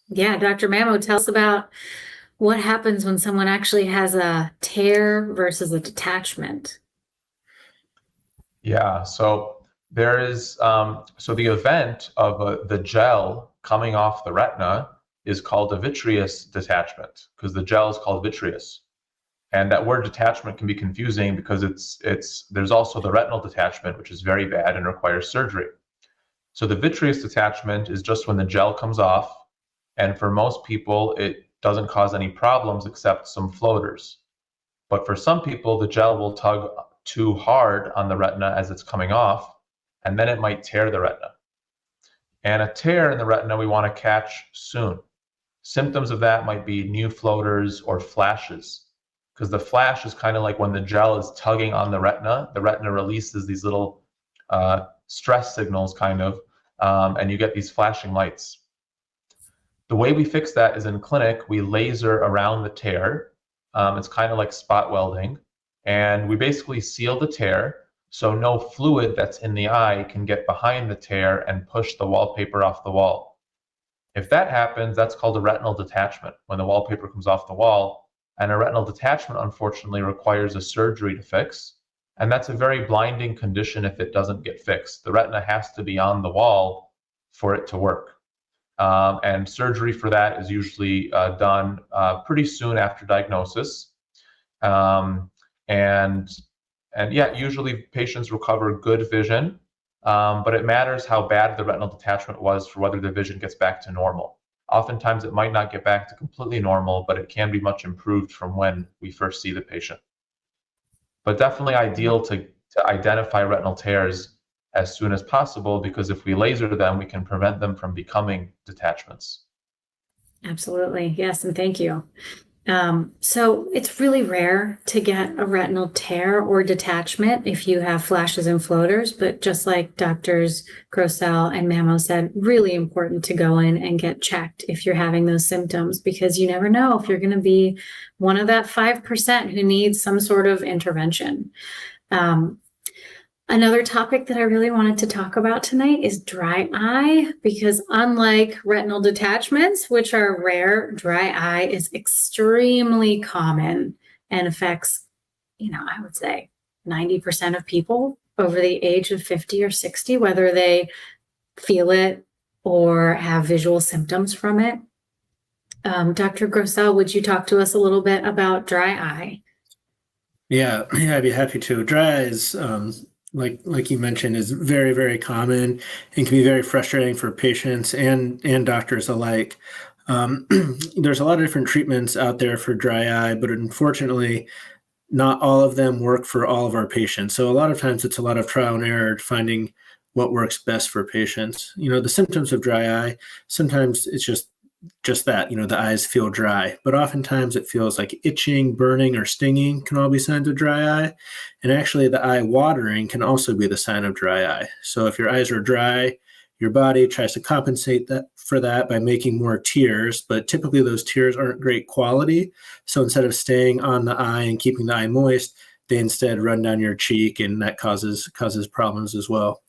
Yeah, Dr. Mamo, tell us about what happens when someone actually has a tear versus a detachment. Yeah, so there is so the event of the gel coming off the retina is called a vitreous detachment, because the gel is called vitreous. And that word detachment can be confusing because there's also the retinal detachment, which is very bad and requires surgery. So the vitreous detachment is just when the gel comes off, and for most people it doesn't cause any problems except some floaters. But for some people, the gel will tug too hard on the retina as it's coming off, and then it might tear the retina. And a tear in the retina we want to catch soon. Symptoms of that might be new floaters or flashes, because the flash is kind of like when the gel is tugging on the retina releases these little stress signals kind of, and you get these flashing lights. The way we fix that is in clinic, we laser around the tear. It's kind of like spot welding, and we basically seal the tear so no fluid that's in the eye can get behind the tear and push the wallpaper off the wall. If that happens, that's called a retinal detachment, when the wallpaper comes off the wall. And a retinal detachment, unfortunately, requires a surgery to fix. And that's a very blinding condition if it doesn't get fixed. The retina has to be on the wall for it to work. And surgery for that is usually done pretty soon after diagnosis. Usually patients recover good vision, but it matters how bad the retinal detachment was for whether the vision gets back to normal. Oftentimes it might not get back to completely normal, but it can be much improved from when we first see the patient. But definitely ideal to identify retinal tears as soon as possible, because if we laser them, we can prevent them from becoming detachments. Absolutely. Yes, and thank you. So it's really rare to get a retinal tear or detachment if you have flashes and floaters, but just like Doctors Grossell and Mamo said, really important to go in and get checked if you're having those symptoms, because you never know if you're going to be one of that 5% who needs some sort of intervention. Another topic that I really wanted to talk about tonight is dry eye, because unlike retinal detachments, which are rare, dry eye is extremely common and affects, I would say 90% of people over the age of 50 or 60, whether they feel it or have visual symptoms from it. Dr. Grossell, would you talk to us a little bit about dry eye? Yeah, I'd be happy to. Dry eye is, like you mentioned, is very, very common and can be very frustrating for patients and doctors alike. There's a lot of different treatments out there for dry eye, but unfortunately, not all of them work for all of our patients. So a lot of times it's a lot of trial and error finding what works best for patients. The symptoms of dry eye, sometimes it's just that, the eyes feel dry, but oftentimes it feels like itching, burning, or stinging can all be signs of dry eye. And actually the eye watering can also be the sign of dry eye. So if your eyes are dry, your body tries to compensate for that by making more tears, but typically those tears aren't great quality. So instead of staying on the eye and keeping the eye moist, they instead run down your cheek, and that causes problems as well.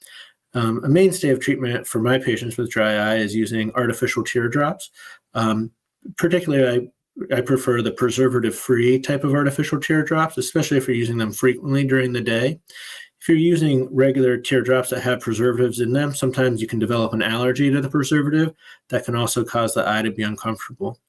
A mainstay of treatment for my patients with dry eye is using artificial teardrops. Particularly, I prefer the preservative-free type of artificial teardrops, especially if you're using them frequently during the day. If you're using regular teardrops that have preservatives in them, sometimes you can develop an allergy to the preservative that can also cause the eye to be uncomfortable.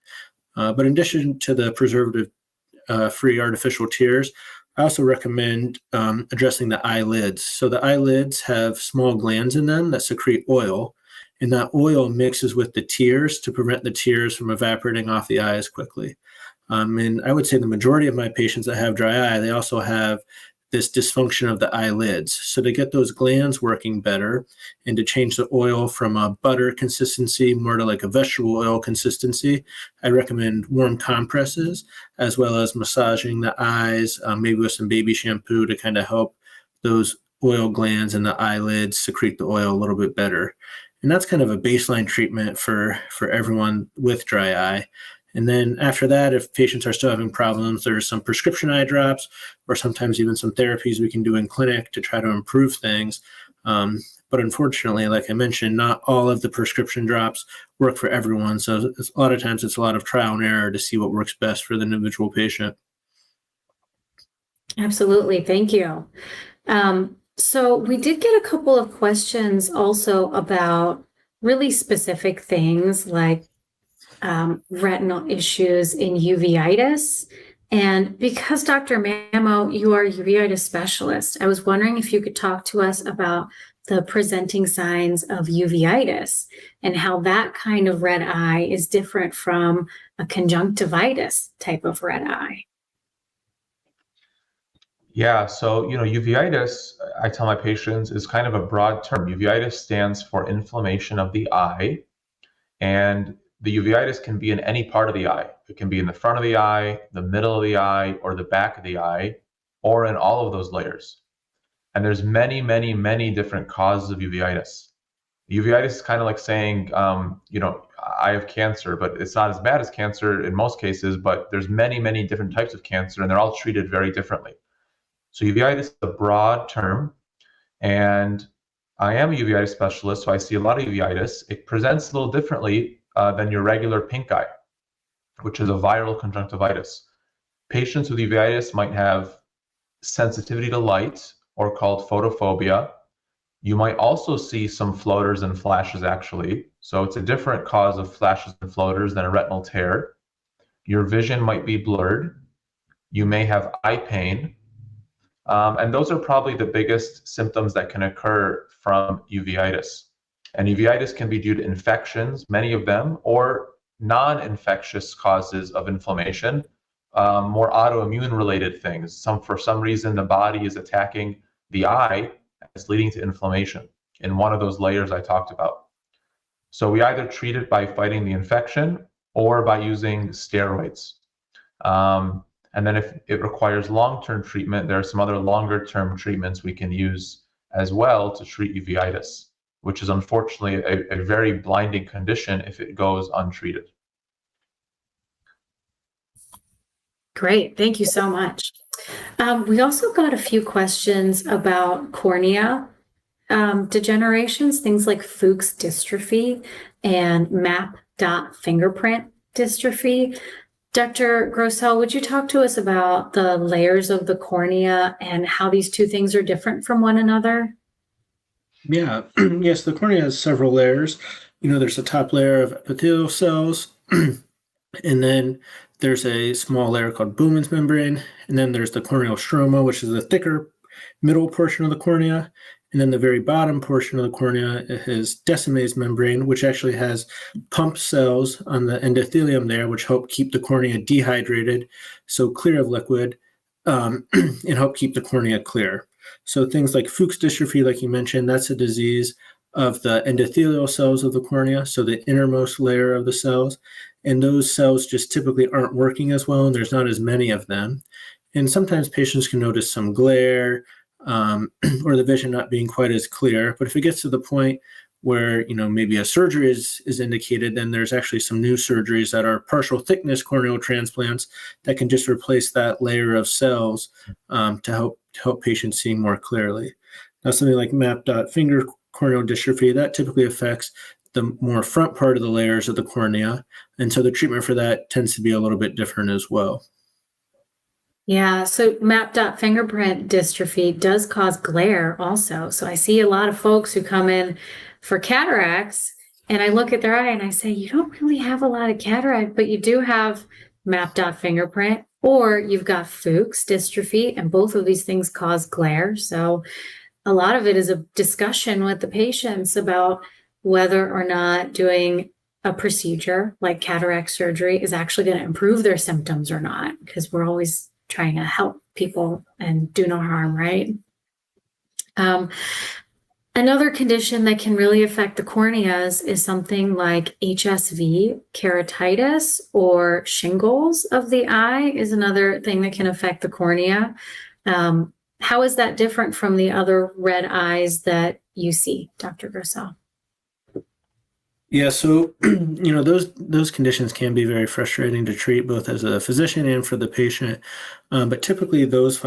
But in addition to the preservative-free artificial tears, I also recommend addressing the eyelids. So the eyelids have small glands in them that secrete oil, and that oil mixes with the tears to prevent the tears from evaporating off the eye as quickly. And I would say the majority of my patients that have dry eye, they also have this dysfunction of the eyelids. So to get those glands working better and to change the oil from a butter consistency more to like a vegetable oil consistency, I recommend warm compresses as well as massaging the eyes, maybe with some baby shampoo to kind of help those oil glands in the eyelids secrete the oil a little bit better. And that's kind of a baseline treatment for everyone with dry eye. And then after that, if patients are still having problems, there's some prescription eye drops or sometimes even some therapies we can do in clinic to try to improve things. But unfortunately, like I mentioned, not all of the prescription drops work for everyone. So a lot of times it's a lot of trial and error to see what works best for the individual patient. Absolutely. Thank you. So we did get a couple of questions also about really specific things like retinal issues in uveitis. And because Dr. Mamo, you are a uveitis specialist, I was wondering if you could talk to us about the presenting signs of uveitis and how that kind of red eye is different from a conjunctivitis type of red eye. Yeah, so uveitis, I tell my patients, is kind of a broad term. Uveitis stands for inflammation of the eye, and the uveitis can be in any part of the eye. It can be in the front of the eye, the middle of the eye, or the back of the eye, or in all of those layers. And there's many, many, many different causes of uveitis. Uveitis is kind of like saying, I have cancer, but it's not as bad as cancer in most cases, but there's many, many different types of cancer, and they're all treated very differently. So uveitis is a broad term, and I am a uveitis specialist, so I see a lot of uveitis. It presents a little differently than your regular pink eye, which is a viral conjunctivitis. Patients with uveitis might have sensitivity to light, or called photophobia. You might also see some floaters and flashes, actually. So it's a different cause of flashes and floaters than a retinal tear. Your vision might be blurred. You may have eye pain. And those are probably the biggest symptoms that can occur from uveitis. And uveitis can be due to infections, many of them, or non-infectious causes of inflammation, more autoimmune related things. For some reason, the body is attacking the eye, and it's leading to inflammation in one of those layers I talked about. So we either treat it by fighting the infection or by using steroids. And then if it requires long-term treatment, there are some other longer-term treatments we can use as well to treat uveitis, which is unfortunately a very blinding condition if it goes untreated. Great. Thank you so much. We also got a few questions about cornea degenerations, things like Fuchs dystrophy and MAP dot fingerprint dystrophy. Dr. Grossell, would you talk to us about the layers of the cornea and how these two things are different from one another? Yeah, yes, the cornea has several layers. There's the top layer of epithelial cells, and then there's a small layer called Bowman's membrane, and then there's the corneal stroma, which is the thicker middle portion of the cornea, and then the very bottom portion of the cornea is Descemet's membrane, which actually has pump cells on the endothelium there, which help keep the cornea dehydrated, so clear of liquid, and help keep the cornea clear. So things like Fuchs dystrophy, like you mentioned, that's a disease of the endothelial cells of the cornea, so the innermost layer of the cells. And those cells just typically aren't working as well, and there's not as many of them. And sometimes patients can notice some glare or the vision not being quite as clear. But if it gets to the point where maybe a surgery is indicated, then there's actually some new surgeries that are partial thickness corneal transplants that can just replace that layer of cells to help patients see more clearly. Now, something like MAP dot finger corneal dystrophy, that typically affects the more front part of the layers of the cornea. And so the treatment for that tends to be a little bit different as well. Yeah, so map dot fingerprint dystrophy does cause glare also. So I see a lot of folks who come in for cataracts, and I look at their eye and I say, you don't really have a lot of cataract, but you do have map dot fingerprint, or you've got Fuchs dystrophy, and both of these things cause glare. So a lot of it is a discussion with the patients about whether or not doing a procedure like cataract surgery is actually going to improve their symptoms or not, because we're always trying to help people and do no harm, right? Another condition that can really affect the corneas is something like HSV, keratitis, or shingles of the eye is another thing that can affect the cornea. How is that different from the other red eyes that you see, Dr. Grosal? Yeah, so those conditions can be very frustrating to treat, both as a physician and for the patient. But typically, those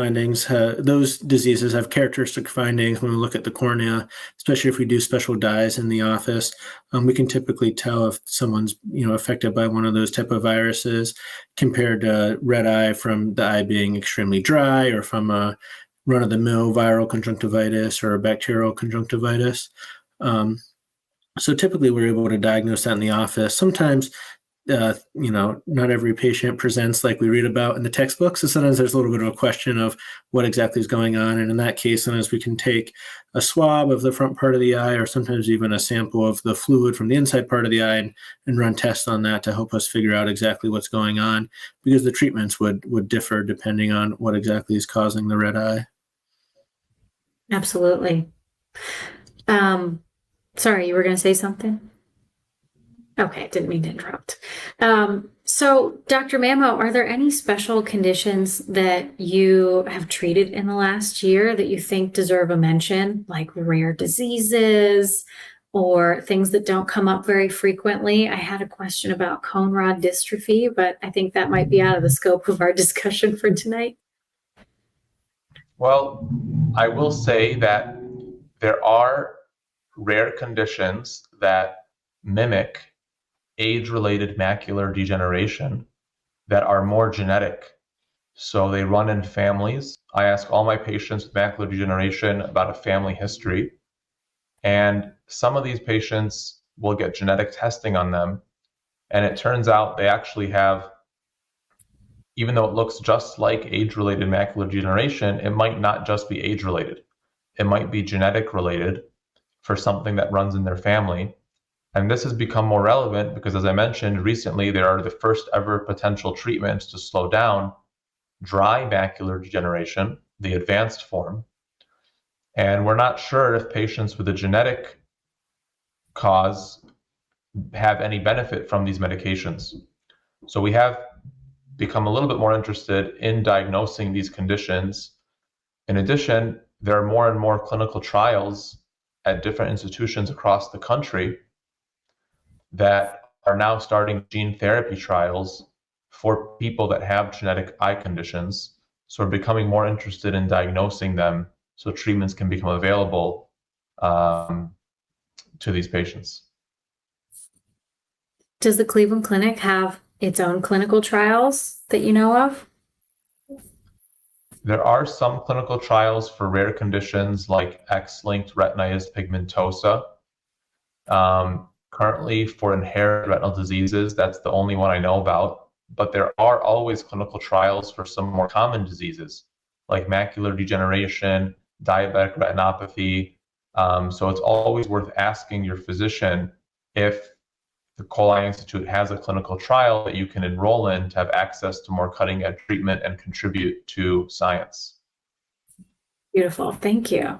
diseases have characteristic findings when we look at the cornea, especially if we do special dyes in the office. We can typically tell if someone's affected by one of those type of viruses, compared to red eye from the eye being extremely dry, or from a run-of-the-mill viral conjunctivitis or a bacterial conjunctivitis. So typically we're able to diagnose that in the office. Sometimes, not every patient presents like we read about in the textbook. So sometimes there's a little bit of a question of what exactly is going on. And in that case, sometimes we can take a swab of the front part of the eye, or sometimes even a sample of the fluid from the inside part of the eye, and run tests on that to help us figure out exactly what's going on, because the treatments would differ depending on what exactly is causing the red eye. Absolutely. Sorry, you were going to say something? Okay, didn't mean to interrupt. So, Dr. Mamo, are there any special conditions that you have treated in the last year that you think deserve a mention, like rare diseases or things that don't come up very frequently? I had a question about cone rod dystrophy, but I think that might be out of the scope of our discussion for tonight. Well, I will say that there are rare conditions that mimic age-related macular degeneration that are more genetic. So they run in families. I ask all my patients with macular degeneration about a family history. And some of these patients will get genetic testing on them. And it turns out they actually have, even though it looks just like age-related macular degeneration, it might not just be age-related. It might be genetic related for something that runs in their family. And this has become more relevant because, as I mentioned recently, there are the first ever potential treatments to slow down dry macular degeneration, the advanced form. And we're not sure if patients with a genetic cause have any benefit from these medications. So we have become a little bit more interested in diagnosing these conditions. In addition, there are more and more clinical trials at different institutions across the country that are now starting gene therapy trials for people that have genetic eye conditions. So we're becoming more interested in diagnosing them so treatments can become available to these patients. Does the Cleveland Clinic have its own clinical trials that you know of? There are some clinical trials for rare conditions like X-linked retinitis pigmentosa. Currently for inherited retinal diseases, that's the only one I know about. But there are always clinical trials for some more common diseases like macular degeneration, diabetic retinopathy. So it's always worth asking your physician if the Cole Eye Institute has a clinical trial that you can enroll in to have access to more cutting-edge treatment and contribute to science. Beautiful, thank you.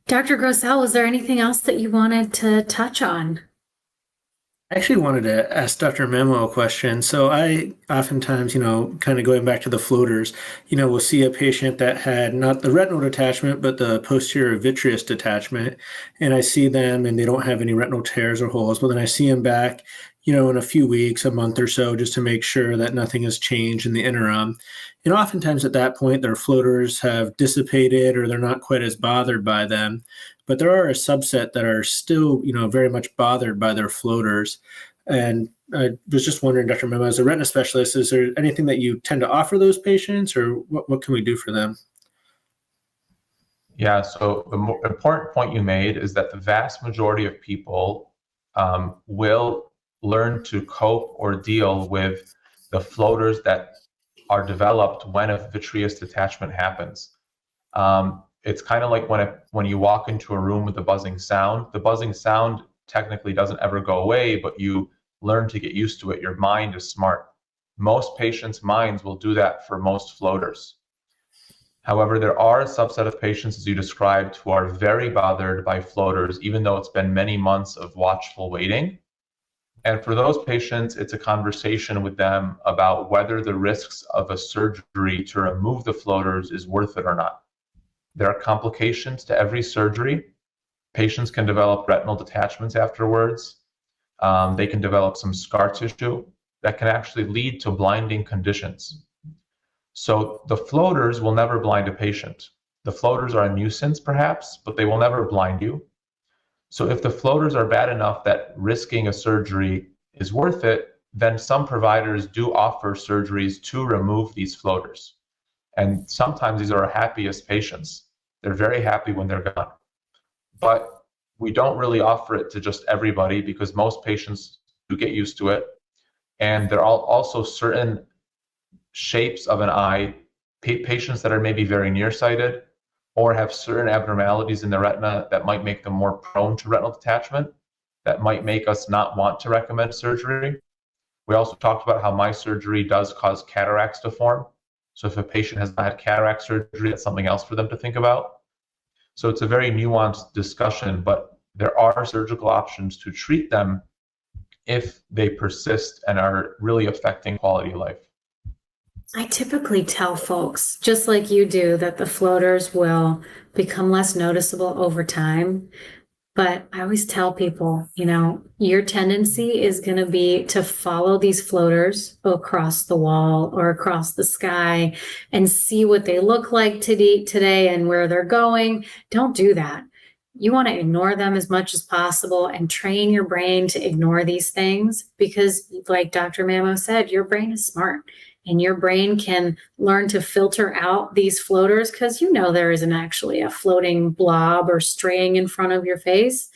Dr. Grosal, was there anything else that you wanted to touch on? I actually wanted to ask Dr. Mamo a question. So I oftentimes, kind of going back to the floaters, we'll see a patient that had not the retinal detachment, but the posterior vitreous detachment. And I see them and they don't have any retinal tears or holes, but then I see them back, in a few weeks, a month or so, just to make sure that nothing has changed in the interim. And oftentimes at that point, their floaters have dissipated or they're not quite as bothered by them. but there are a subset that are still, very much bothered by their floaters. And I was just wondering, Dr. Memo, as a retina specialist, is there anything that you tend to offer those patients, or what can we do for them? Yeah, so the more important point you made is that the vast majority of people will learn to cope or deal with the floaters that are developed when a vitreous detachment happens. It's kind of like when you walk into a room with a buzzing sound. The buzzing sound technically doesn't ever go away, but you learn to get used to it. Your mind is smart. Most patients' minds will do that for most floaters. However, there are a subset of patients, as you described, who are very bothered by floaters, even though it's been many months of watchful waiting. And for those patients, it's a conversation with them about whether the risks of a surgery to remove the floaters is worth it or not. There are complications to every surgery. Patients can develop retinal detachments afterwards. They can develop some scar tissue that can actually lead to blinding conditions. So the floaters will never blind a patient. The floaters are a nuisance perhaps, but they will never blind you. So if the floaters are bad enough that risking a surgery is worth it, then some providers do offer surgeries to remove these floaters. And sometimes these are our happiest patients. They're very happy when they're gone. But we don't really offer it to just everybody because most patients do get used to it. And there are also certain shapes of an eye, patients that are maybe very nearsighted or have certain abnormalities in the retina that might make them more prone to retinal detachment, that might make us not want to recommend surgery. We also talked about how my surgery does cause cataracts to form. So if a patient has not had cataract surgery, that's something else for them to think about. So it's a very nuanced discussion, but there are surgical options to treat them if they persist and are really affecting quality of life. I typically tell folks, just like you do, that the floaters will become less noticeable over time. But I always tell people, your tendency is going to be to follow these floaters across the wall or across the sky and see what they look like today and where they're going. Don't do that. You want to ignore them as much as possible and train your brain to ignore these things because, like Dr. Mamo said, your brain is smart. And your brain can learn to filter out these floaters because there isn't actually a floating blob or straying in front of your face.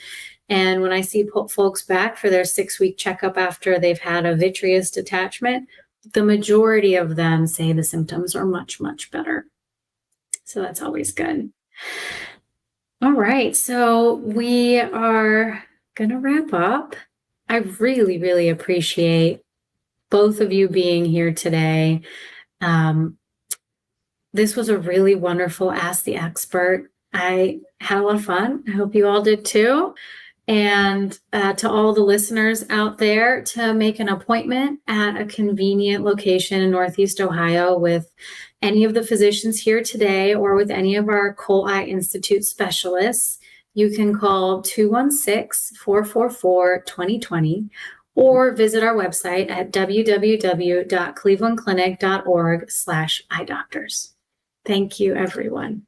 And when I see folks back for their 6-week checkup after they've had a vitreous detachment, the majority of them say the symptoms are much, much better. So that's always good. All right, so we are going to wrap up. I really, really appreciate both of you being here today. This was a really wonderful Ask the Expert. I had a lot of fun. I hope you all did too. And to all the listeners out there, to make an appointment at a convenient location in Northeast Ohio with any of the physicians here today or with any of our Cole Eye Institute specialists, you can call 216-444-2020 or visit our website at www.clevelandclinic.org/eyedoctors. Thank you, everyone.